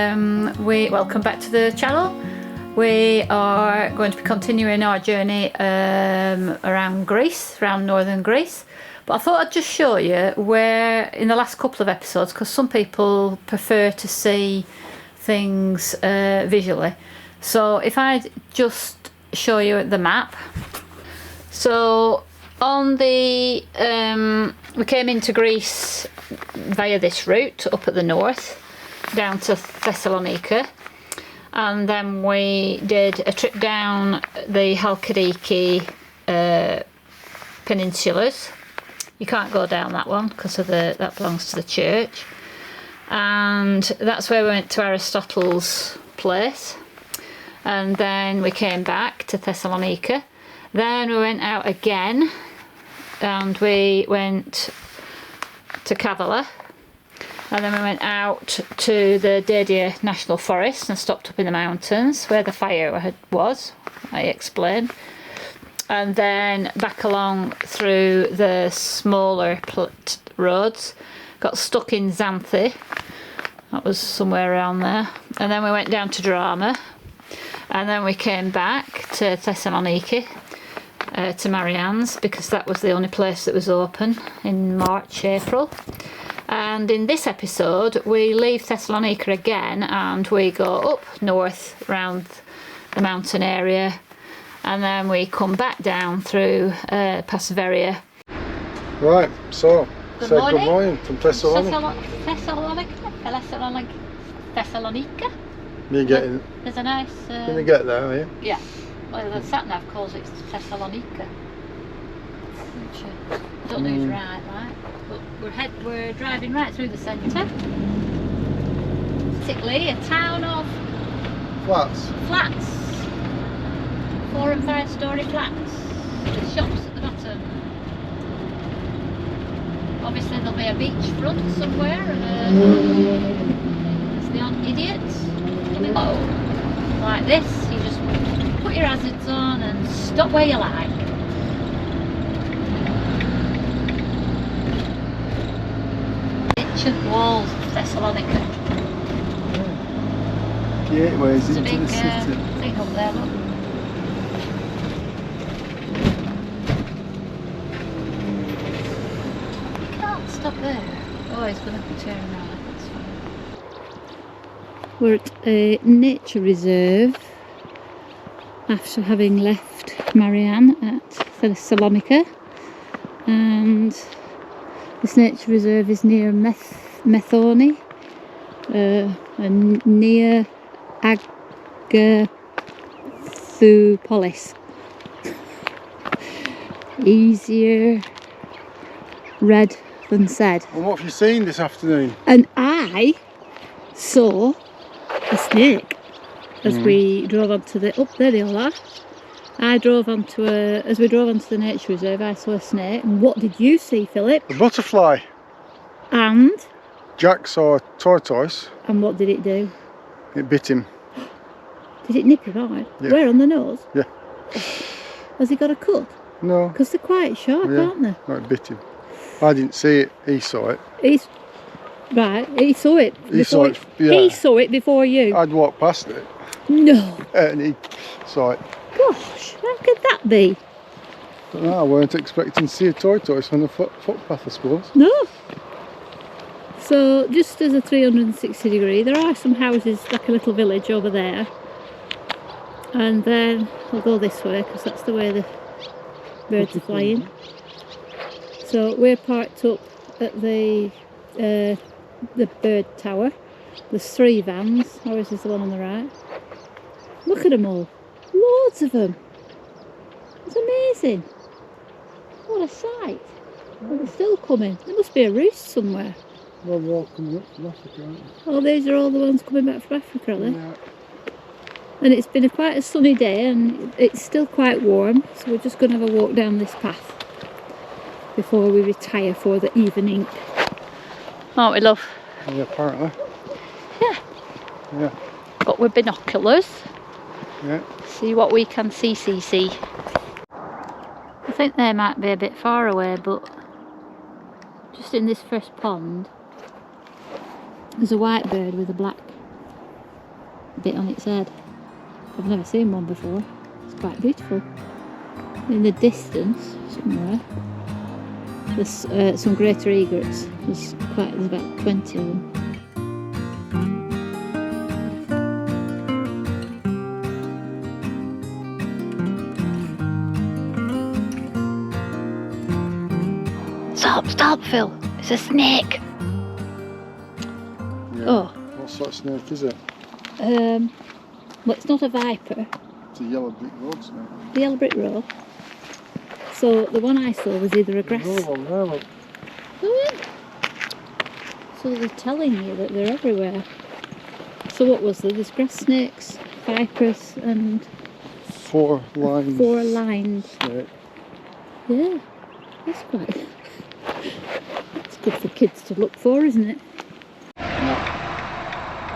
Welcome back to the channel. We are going to be continuing our journey around Greece, around northern Greece. But I thought I'd just show you where, in the last couple of episodes, because some people prefer to see things visually. So if I just show you the map. So on the we came into Greece via this route up at the north down to Thessalonica, and then we did a trip down the Halkidiki peninsulas. You can't go down that one because of that belongs to the church, and that's where we went to Aristotle's place, and then we came back to Thessalonica. Then we went out again and we went to Kavala, and then we went out to the Dedia National Forest and stopped up in the mountains where the fire was, I explained, and then back along through the smaller roads, got stuck in Xanthi, that was somewhere around there, and then we went down to Drama, and then we came back to Thessaloniki, to Marianne's, because that was the only place that was open in March, April. And in this episode we leave Thessalonica again and we go up north round the mountain area, and then we come back down through past Veria. Right, so good morning from Thessalonica. Thessalonica. You're getting. There's a nice. Gonna get there, are you? Yeah. Well, the sat nav calls it Thessalonica. I don't know who's right, but we're driving right through the centre. Particularly a town of flats. 4 and 5 story flats with shops at the bottom. Obviously there'll be a beachfront somewhere. There's the odd idiots coming low like this. You just put your hazards on and stop where you like. Ancient walls of Thessalonica. Gateways It's a into big the city. thing up there, look. You can't stop there. Oh, he's going to turn around. That's fine. We're at a nature reserve after having left Marianne at Thessalonica, and this nature reserve is near Methoni and near Agathoupolis. Easier read than said. And what have you seen this afternoon? And I saw a snake as we drove onto the, up there they all are. As we drove onto the nature reserve, I saw a snake. And what did you see, Philip? A butterfly. And? Jack saw a tortoise. And what did it do? It bit him. Did it nip him hard? Yeah. Where, on the nose? Yeah. Has he got a cut? No. Because they're quite sharp, aren't they? No, it bit him. I didn't see it, he saw it. He saw it. He saw it, yeah. He saw it before you? I'd walked past it. No. And he saw it. Gosh, how could that be? I don't know, I weren't expecting to see a tortoise on the footpath, I suppose. No. So, just as a 360 degree, there are some houses, like a little village over there. And then I'll go this way because that's the way the birds are flying. So we're parked up at the bird tower. There's 3 vans. Ours is the one on the right. Look at them all. Loads of them. It's amazing. What a sight. And they're still coming. There must be a roost somewhere. Well, they're all coming up from Africa, aren't they? Oh, these are all the ones coming back from Africa, are they? Yeah. And it's been quite a sunny day and it's still quite warm, so we're just going to have a walk down this path before we retire for the evening. Aren't we, love? Yeah, apparently. Yeah. Yeah. But with binoculars. Yeah. See what we can see. I think they might be a bit far away, but just in this first pond there's a white bird with a black bit on its head. I've never seen one before. It's quite beautiful. In the distance, somewhere, there's some greater egrets. There's about 20 of them. Stop, Phil! It's a snake! Yeah. Oh. What sort of snake is it? Well, it's not a viper. It's a yellow brick road snake. The yellow brick road. So the one I saw was either a grass... There's another one there, look. Oh, yeah. So they're telling you that they're everywhere. So what was there? There's grass snakes, vipers and... 4 lines. 4 lined. Snake. Yeah, that's quite... It's good for kids to look for, isn't it? No.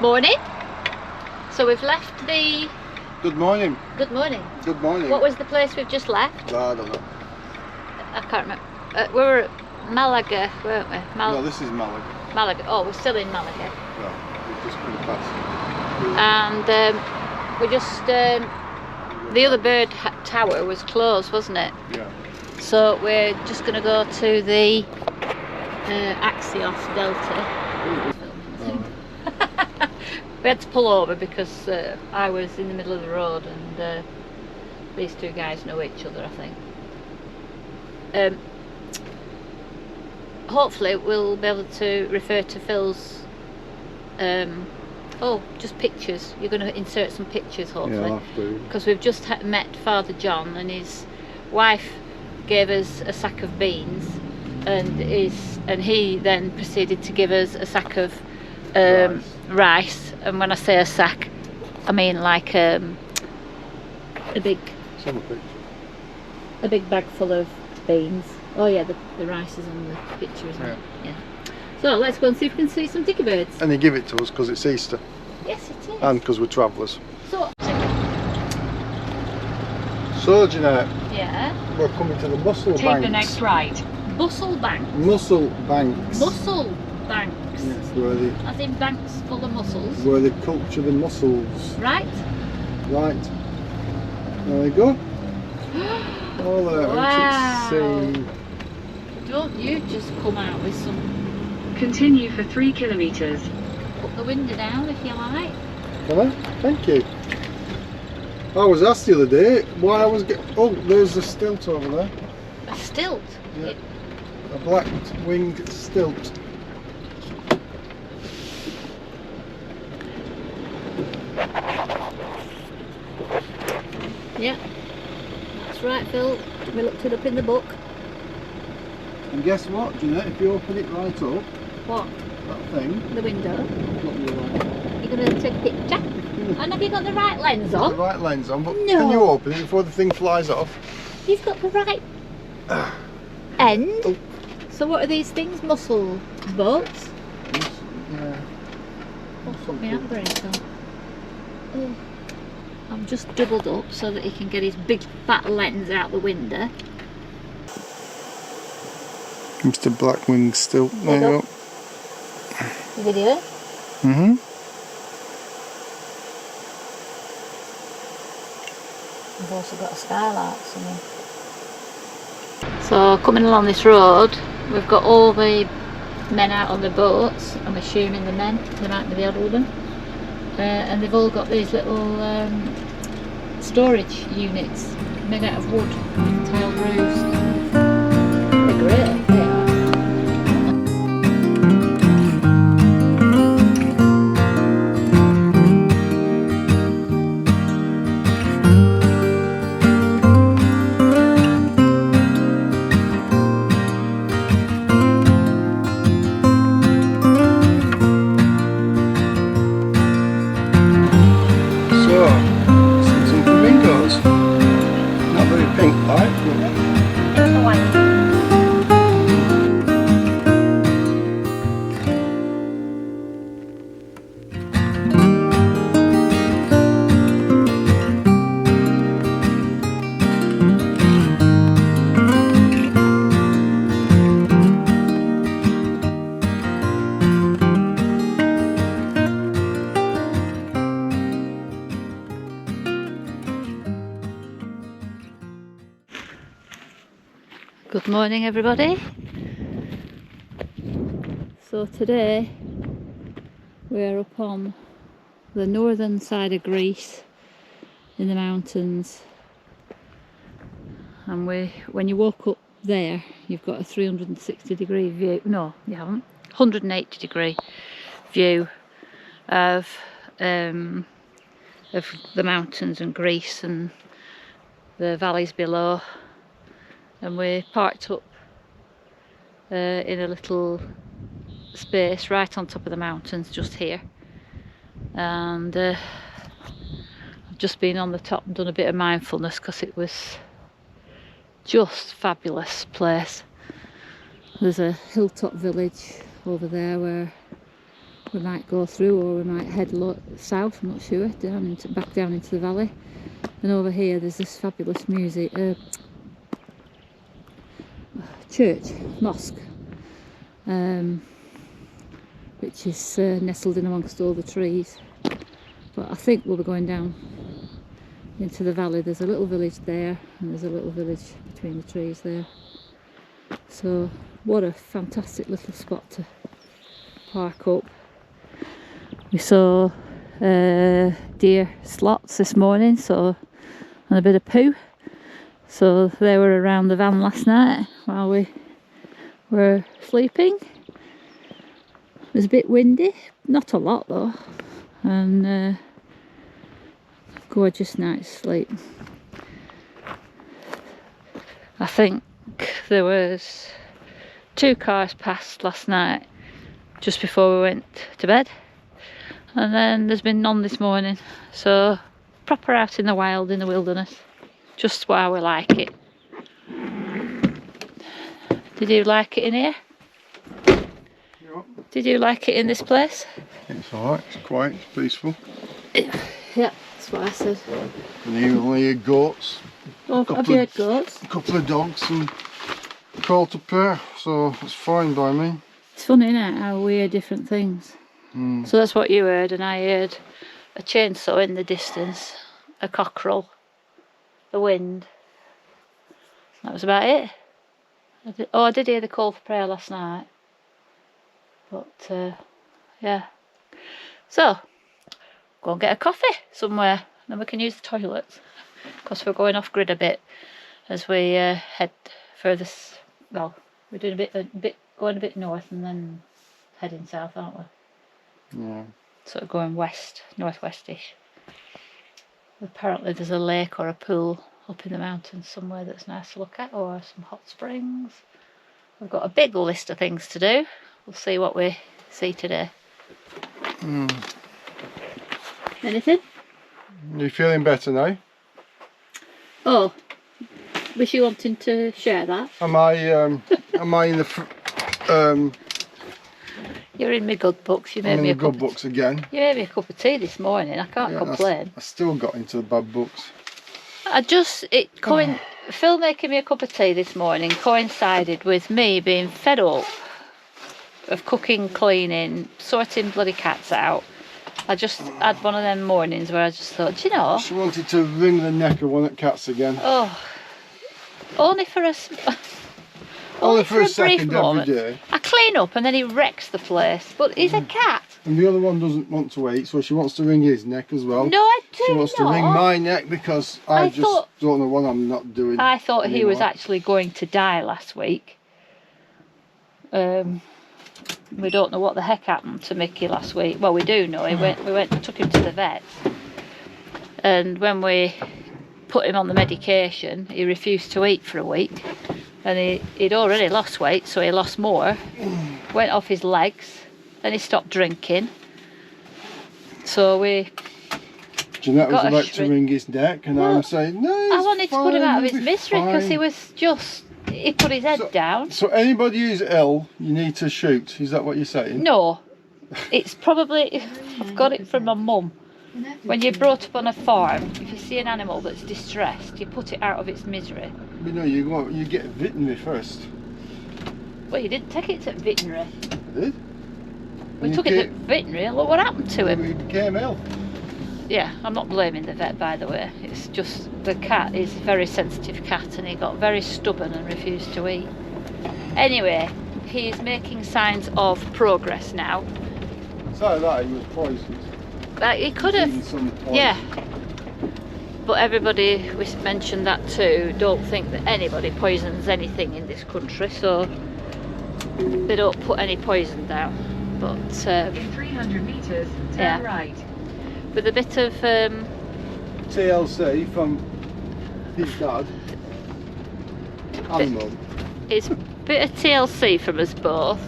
Morning. So we've left the... Good morning. Good morning. Good morning. What was the place we've just left? I don't know. I can't remember. We were at Malaga, weren't we? No, this is Malaga. Malaga. Oh, we're still in Malaga. Well, we've just been past. And we just... the other bird tower was closed, wasn't it? Yeah. So we're just going to go to the Axios Delta. We had to pull over because I was in the middle of the road and these two guys know each other, I think. Hopefully we'll be able to refer to Phil's just pictures. You're going to insert some pictures, hopefully. Yeah, I'll have to. Because we've just met Father John and his wife gave us a sack of beans and he then proceeded to give us a sack of rice. And when I say a sack, I mean like a big bag full of beans. Oh yeah, the rice is on the picture, isn't it? Yeah. So let's go and see if we can see some dicky birds. And they give it to us because it's Easter. Yes, it is. And because we're travellers. So, Jeanette, yeah. we're coming to the Mussel Banks. Take the next right. Mussel banks. Mussel Banks. Mussel banks. Yes, where they As in banks full of mussels. culture the mussels. Right. Right. There we go. Oh, there. Wow. See. Don't you just come out with some... Continue for 3 kilometres. Put the window down if you like. Can I? Thank you. I was asked the other day why I was getting... Oh, there's a stilt over there. A stilt? Yeah. A black-winged stilt. Yeah. That's right, Phil. We looked it up in the book. And guess what, Jeanette? If you open it right up, What? that thing... The window. Not the right. You're going to take a picture? And have you got the right lens The on? right lens on, but No. can you open it before the thing flies off? You've got the right end. Oh. So what are these things? Mussel boats? Yeah. Put my handbrake on. Oh. I'm just doubled up so that he can get his big fat lens out the window. Mr. Blackwing stilt. There you go. Video. Mm-hmm. We've also got a skylight somewhere. So coming along this road, we've got all the men out on the boats. I'm assuming the men, there might be the odd woman. And they've all got these little storage units made out of wood, tiled roofs. They're great, they are. So, some flamingos. Not very pink like, but Good morning everybody. So today we're up on the northern side of Greece in the mountains, and when you walk up there you've got a 360-degree view, no you haven't, 180-degree view of the mountains and Greece and the valleys below. And we parked up in a little space right on top of the mountains just here, and I've just been on the top and done a bit of mindfulness because it was just fabulous place. There's a hilltop village over there where we might go through, or we might head south, I'm not sure, back down into the valley. And over here there's this fabulous mosque, which is nestled in amongst all the trees. But I think we'll be going down into the valley. There's a little village there, and there's a little village between the trees there. So what a fantastic little spot to park up. We saw deer slots this morning, and a bit of poo. So they were around the van last night while we were sleeping. It was a bit windy, not a lot though, and gorgeous night's sleep. I think there was 2 cars passed last night just before we went to bed, and then there's been none this morning. So proper out in the wild, in the wilderness, just where we like it. Did you like it in here? Yep. Did you like it in this place? It's alright, it's quiet, it's peaceful. Yeah, that's what I said. And you only hear goats. Oh, have you heard goats? A couple of dogs and a call to prayer, so it's fine by me. It's funny, isn't it, how we hear different things. So that's what you heard, and I heard a chainsaw in the distance, a cockerel, the wind. That was about it. I did hear the call for prayer last night, but yeah. So go and get a coffee somewhere, then we can use the toilets, because we're going off grid a bit as we head further. Well, we're doing going a bit north and then heading south, aren't we? Yeah. Sort of going west, northwestish. Apparently there's a lake or a pool up in the mountains somewhere that's nice to look at, or some hot springs. We've got a big list of things to do. We'll see what we see today. Anything? You feeling better now? Oh, was you wanting to share that? Am I in the You're in my good books. You made me a good books again. You made me a cup of tea this morning. I can't complain. I still got into the bad books. Phil making me a cup of tea this morning coincided with me being fed up of cooking, cleaning, sorting bloody cats out. I just had one of them mornings where I just thought, do you know? She wanted to wring the neck of one of the cats again. Oh, only for a second brief moment. every day. I clean up and then he wrecks the place. But he's a cat. And the other one doesn't want to eat, so she wants to wring his neck as well. No, I do She wants to wring my neck because I just don't know what I'm not doing. I thought anymore. He was actually going to die last week. We don't know what the heck happened to Mickey last week. Well, we do know. We took him to the vet, and when we put him on the medication, he refused to eat for a week, and he'd already lost weight, so he lost more. Went off his legs, then he stopped drinking. So Jeanette was about to wring his neck, and I'm saying no. I wanted to put him out of his misery because he put his head down. So anybody who's ill, you need to shoot. Is that what you're saying? No, it's probably, I've got it from my mum. When you're brought up on a farm, if you see an animal that's distressed, you put it out of its misery. You know, you get veterinary first. Well, you didn't take it to veterinary. I did. We took it to veterinary, and look what happened to him. He became ill. yeah, I'm not blaming the vet, by the way. It's just the cat is a very sensitive cat and he got very stubborn and refused to eat. Anyway, he's making signs of progress now. So that he was poisoned. He could have, Some poison. yeah. But everybody, we mentioned that too, don't think that anybody poisons anything in this country, so they don't put any poison down. But In 300 meters, turn yeah. right. with a bit of TLC from his dad and mum. it's a bit of TLC from us both.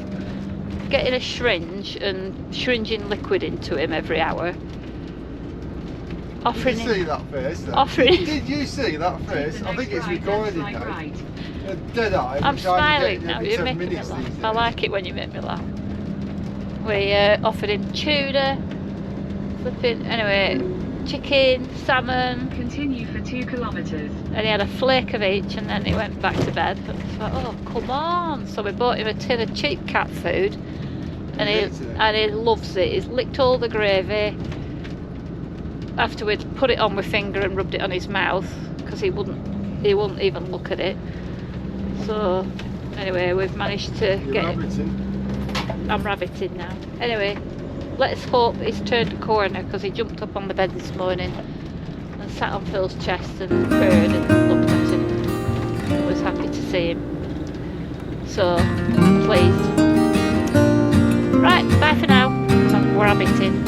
Getting a syringe and syringing liquid into him every hour. Offering Did you see him, that face then? offering- Did you see that face? I think it's Right, recorded then now. slide right. A dead eye. I'm which trying to get smiling now, every you're 10 making me minutes laugh. these I days. like it when you make me laugh. We offered him tuna, flipping, anyway, chicken, salmon, Continue for 2 kilometers. and he had a flake of each and then he went back to bed. I was like, oh, come on. So we bought him a tin of cheap cat food and he loves it. He's licked all the gravy. Afterwards, put it on with finger and rubbed it on his mouth because he wouldn't even look at it. So anyway, we've managed to You're get him. rabbiting. I'm rabbiting now. Anyway, let's hope he's turned a corner because he jumped up on the bed this morning and sat on Phil's chest and purred and looked at him. I was happy to see him. So, pleased. Right, bye for now. I'm rabbiting.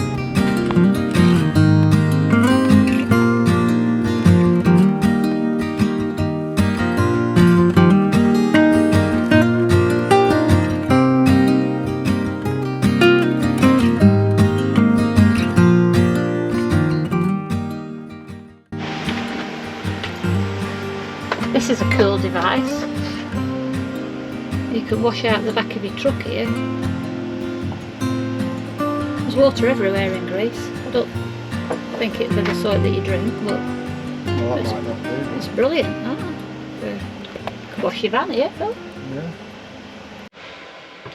This is a cool device. You can wash out the back of your truck here. There's water everywhere in Greece. I don't think it's the sort that you drink, but Well, that might not be. it's brilliant. Could wash your van here, Phil. Yeah.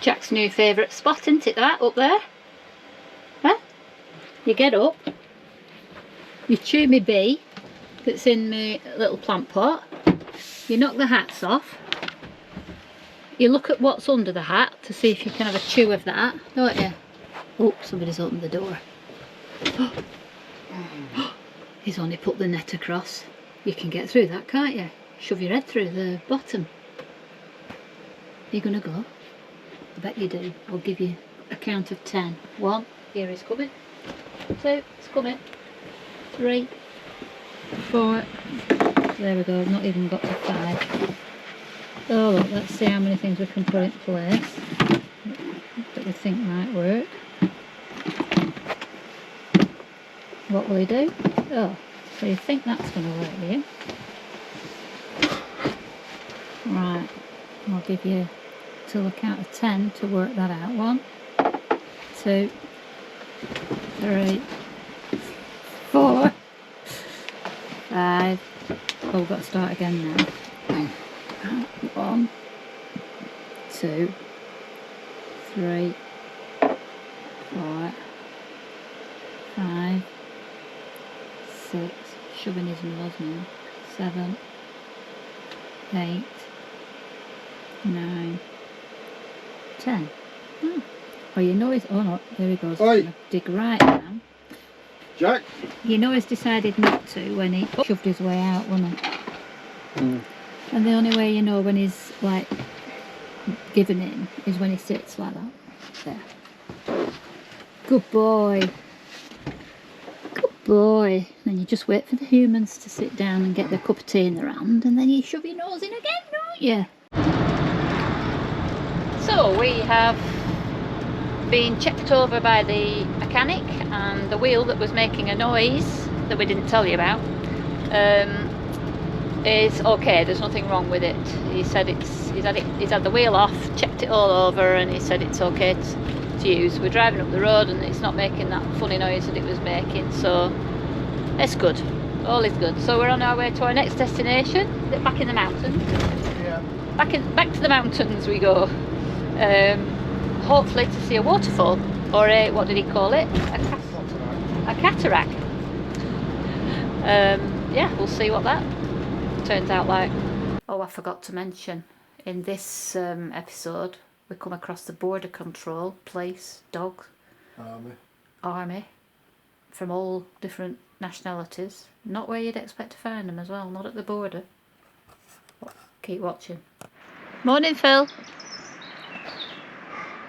Jack's new favourite spot, isn't it, that, up there? Huh? You get up, you chew me bee that's in my little plant pot, you knock the hats off, you look at what's under the hat to see if you can have a chew of that, don't you? Oh, somebody's opened the door. He's only put the net across. You can get through that, can't you? Shove your head through the bottom. Are you going to go? I bet you do. I'll give you a count of 10. 1, here he's coming. 2, it's coming. 3, 4. There we go, I've not even got to 5. Oh look, let's see how many things we can put in place that we think might work. What will he do? Oh, so you think that's going to work, do you? Right, I'll give you till the count of 10 to work that out. 1, 2, 3, 4, 5. Oh, we've got to start again now. 1, 2, 3, 4, 5, 6. Shoving his nose now. 7, 8, 9, 10. Oh, you know he's. Oh no, there he goes. Oi. He's gonna dig right now. Jack? You know he's decided not to when he shoved his way out, wasn't he? Mm. And the only way you know when he's like giving in is when he sits like that. There. Good boy. Good boy. Then you just wait for the humans to sit down and get their cup of tea in their hand, and then you shove your nose in again, don't you? So we have been checked over by the mechanic, and the wheel that was making a noise that we didn't tell you about is okay. There's nothing wrong with it. He said he's had the wheel off, checked it all over, and he said it's okay to use. We're driving up the road and it's not making that funny noise that it was making, so it's good. All is good. So we're on our way to our next destination, back in the mountains. Yeah. Back to the mountains we go. Hopefully to see a waterfall, or a, what did he call it? A cataract. Yeah, we'll see what that turns out like. Oh, I forgot to mention, in this episode we come across the border control police, dog, army from all different nationalities. Not where you'd expect to find them as well, not at the border. Keep watching. Morning, Phil.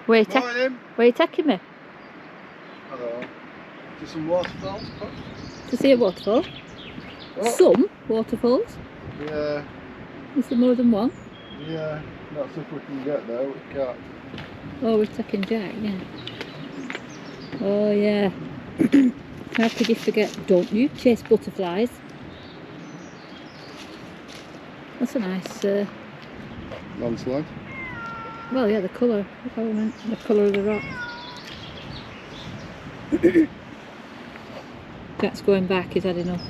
Where are you taking me? Hello. To some waterfalls, perhaps? To see a waterfall? Oh. Some waterfalls? Yeah. Is there more than one? Yeah. That's if we can get there. We can't. Oh, we're taking Jack, yeah. Oh, yeah. How could you forget, don't you? Chase butterflies. That's a nice... Landslide. well, yeah, the colour. I meant the colour of the rock. Jack's going back, he's had enough.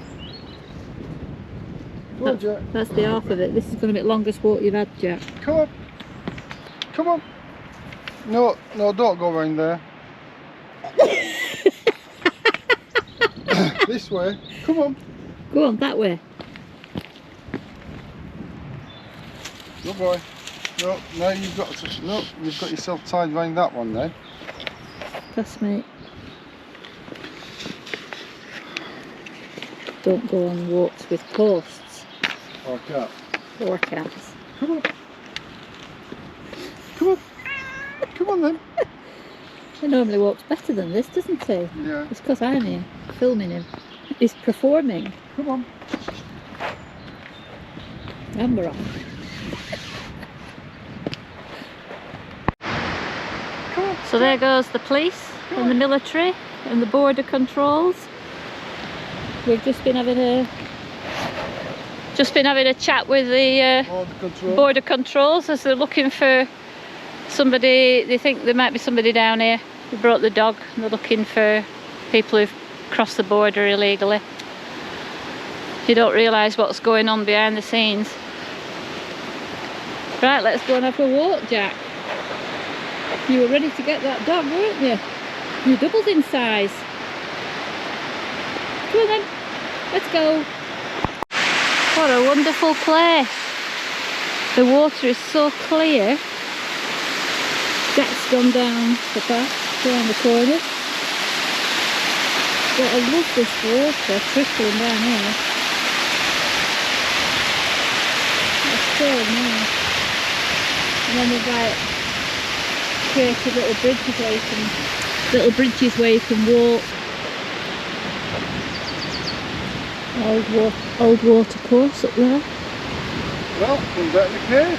Come on, Jack. That's the half of it. This is going to be the longest walk you've had, Jack. Come on. Come on. No, don't go around there. This way. Come on. Go on, that way. Good boy. No, now you've got to. No, you've got yourself tied round that one then. Pass mate. Don't go on walks with posts. Or cat. Or cats. Come on. Come on. Come on then. He normally walks better than this, doesn't he? Yeah. It's because I'm here, filming him. He's performing. Come on. And we're on. Come on. So there goes the police and the military and the border controls. We've just been having a chat with the border controls as they're looking for somebody. They think there might be somebody down here who brought the dog, and they're looking for people who've crossed the border illegally. You don't realise what's going on behind the scenes. Right, let's go and have a walk, Jack. You were ready to get that dog, weren't you? You doubled in size. Come on then, let's go. What a wonderful place. The water is so clear. Jack's gone down the path, around the corner. But I love this water trickling down here. It's so nice. And then we've like created little bridges where you can walk. Old water course up there. Well, come back in the cave.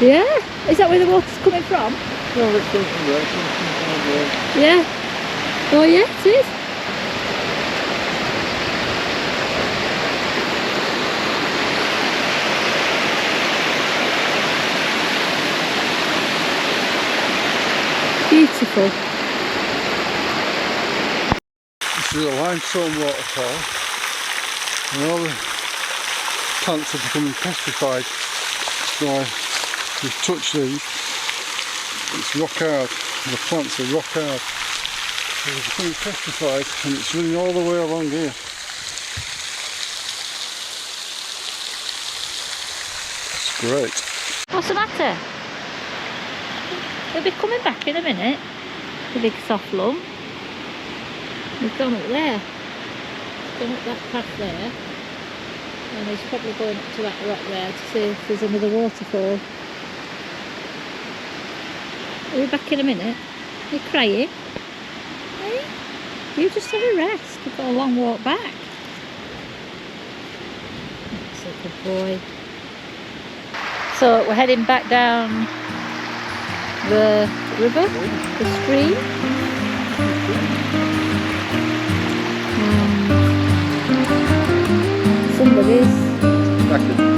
Yeah? Is that where the water's coming from? No, it's coming from there. It's coming from there. Yeah. Oh yeah, it is. Beautiful. This is a limestone waterfall. And all the plants are becoming petrified. So if you touch these, it's rock hard. The plants are rock hard. So they're becoming petrified, and it's running all the way along here. It's great. What's the matter? They'll be coming back in a minute. The big soft lump. He's gone up there. He's gone up that path there. And he's probably going up to that rock there to see if there's another waterfall. Are we back in a minute? Are you crying? Hey? You just have a rest. You've got a long walk back. That's a good boy. So we're heading back down the river, the stream. Somebody's Back in.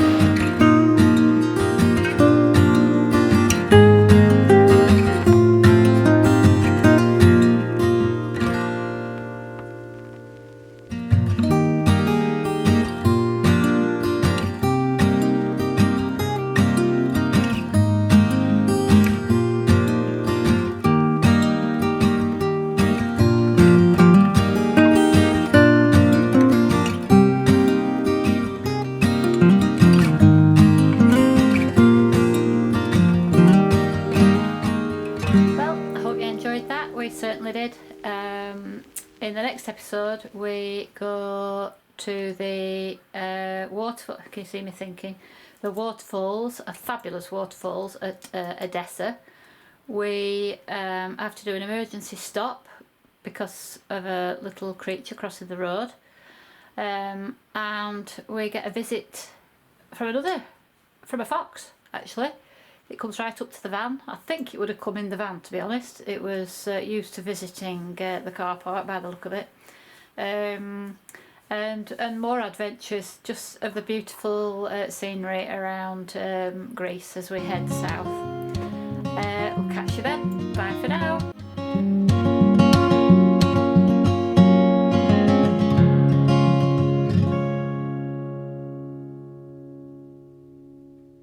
in the next episode we go to the waterfall. Can you see me thinking? The waterfalls are fabulous waterfalls at Edessa. We have to do an emergency stop because of a little creature crossing the road, and we get a visit from a fox actually. It comes right up to the van. I think it would have come in the van, to be honest. It was used to visiting the car park by the look of it. And more adventures just of the beautiful scenery around Greece as we head south. We'll catch you then.